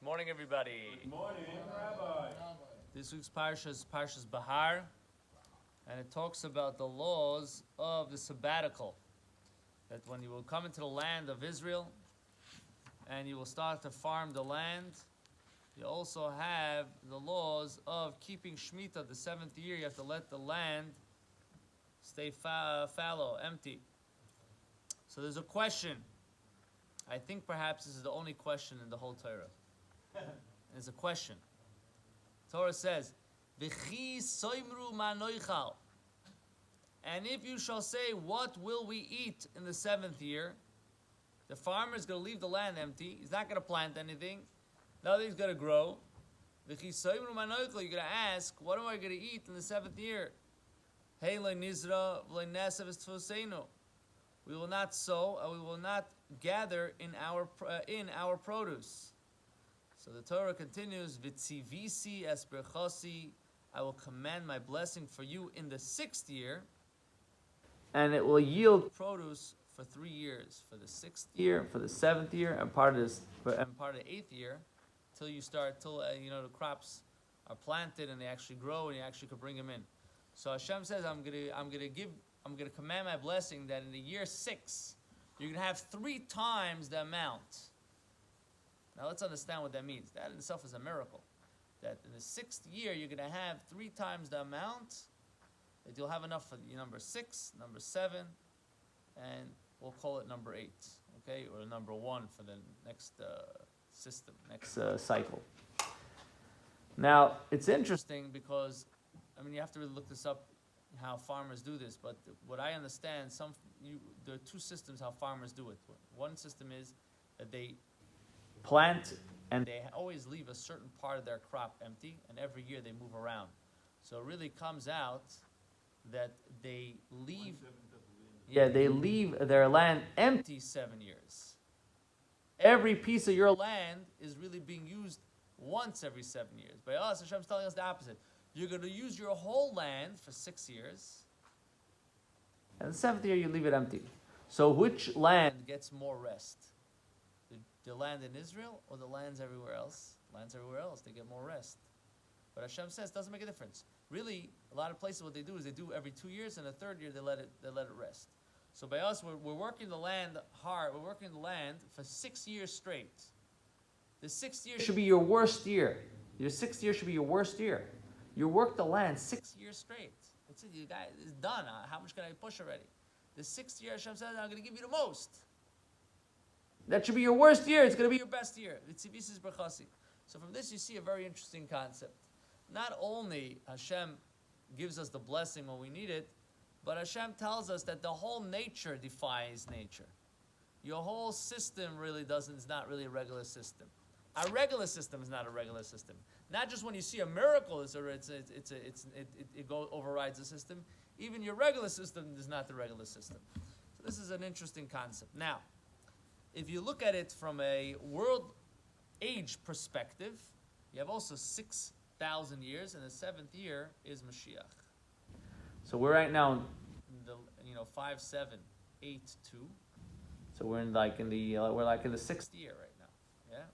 Morning, everybody. Good morning, Rabbi. This week's parsha is Parshas Behar, and it talks about the laws of the sabbatical. That when you will come into the land of Israel, and you will start to farm the land, you also have the laws of keeping Shemitah, the 7th year. You have to let the land stay fallow, empty. So there's a question. I think perhaps this is the only question in the whole Torah. There's a question. Torah says, "V'chi soimru ma noichal." And if you shall say, "What will we eat in the 7th year?" The farmer is going to leave the land empty. He's not going to plant anything. Nothing's going to grow. V'chi soimru ma noichal. You're going to ask, "What am I going to eat in the 7th year?" Hey lo nizra v'lo nesav es tfuseinu. We will not sow, and we will not gather in our produce. So the Torah continues, "V'tzivisi es berchosi," I will command my blessing for you in the 6th year, and it will yield produce for 3 years, for the 6th year, for the 7th year, and part of the 8th year, till the crops are planted and they actually grow and you actually could bring them in. So Hashem says, I'm gonna command my blessing that in the year 6, you're gonna have 3 times the amount. Now let's understand what that means. That in itself is a miracle. That in the 6th year, you're going to have 3 times the amount. That you'll have enough for number 6, number 7, and we'll call it number 8. Okay? Or number 1 for the next system, next cycle. Now, it's interesting because, you have to really look this up, how farmers do this. But what I understand, there are 2 systems how farmers do it. One system is that they plant, and they always leave a certain part of their crop empty, and every year they move around. So it really comes out that they leave their land empty 7 years. Every piece of your land is really being used once every 7 years. By us, Hashem's telling us the opposite. You're going to use your whole land for 6 years, and the 7th year you leave it empty. So which land gets more rest? The land in Israel or the lands everywhere else? Lands everywhere else, they get more rest. But Hashem says it doesn't make a difference. Really, a lot of places what they do is they do every 2 years, and the 3rd year they let it rest. So by us, we're working the land hard. We're working the land for 6 years straight. The 6th year should be your worst year. Your 6th year should be your worst year. You work the land 6 years straight. That's it. You guys, it's done. How much can I push already? The 6th year, Hashem says, I'm going to give you the most. That should be your worst year. It's going to be your best year. So from this, you see a very interesting concept. Not only Hashem gives us the blessing when we need it, but Hashem tells us that the whole nature defies nature. Your whole system really is not really a regular system. A regular system is not a regular system. Not just when you see a miracle, it overrides the system. Even your regular system is not the regular system. So this is an interesting concept. Now, if you look at it from a world age perspective, you have also 6,000 years, and the 7th year is Mashiach. So we're right now in the 5782. So we're in the 6th year right now. Yeah,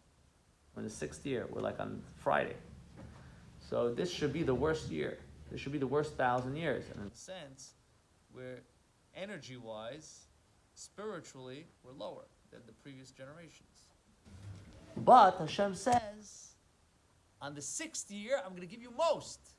we're in the 6th year. We're like on Friday. So this should be the worst year. This should be the worst 1,000 years, and in a sense, we're energy-wise, spiritually, we're lower than the previous generations. But Hashem says, on the 6th year, I'm going to give you most.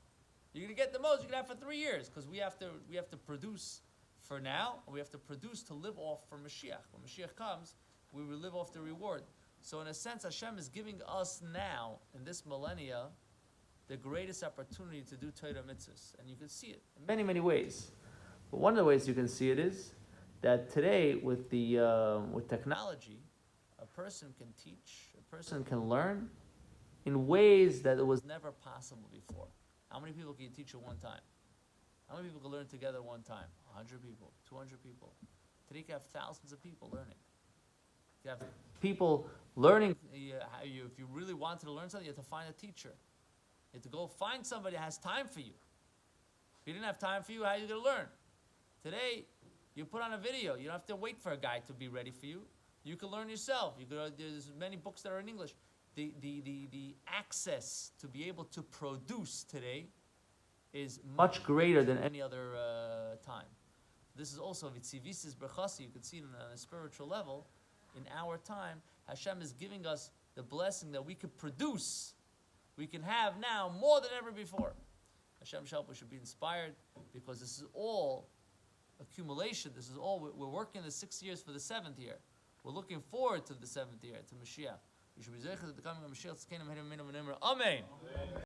You're going to get the most. You're going to have for 3 years, because we have to produce for now, and we have to produce to live off for Mashiach. When Mashiach comes, we will live off the reward. So in a sense, Hashem is giving us now, in this millennia, the greatest opportunity to do Torah mitzvahs. And you can see it in many, many ways. But one of the ways you can see it is that today, with technology, a person can teach, a person can learn in ways that it was never possible before. How many people can you teach at one time? How many people can learn together at one time? 100 people, 200 people. Today you can have thousands of people learning. You have people learning. If you really wanted to learn something, you have to find a teacher. You have to go find somebody that has time for you. If he didn't have time for you, how are you going to learn? Today, you put on a video. You don't have to wait for a guy to be ready for you. You can learn yourself. There's many books that are in English. the access to be able to produce today is much greater than any other time. This is also vitzivisis brachasi. You can see it on a spiritual level. In our time, Hashem is giving us the blessing that we could produce. We can have now more than ever before. Hashem help, we should be inspired, because this is all accumulation. This is all, we're working the 6 years for the 7th year. We're looking forward to the 7th year, to Mashiach. We should be zeicher to the coming of Mashiach. Amen.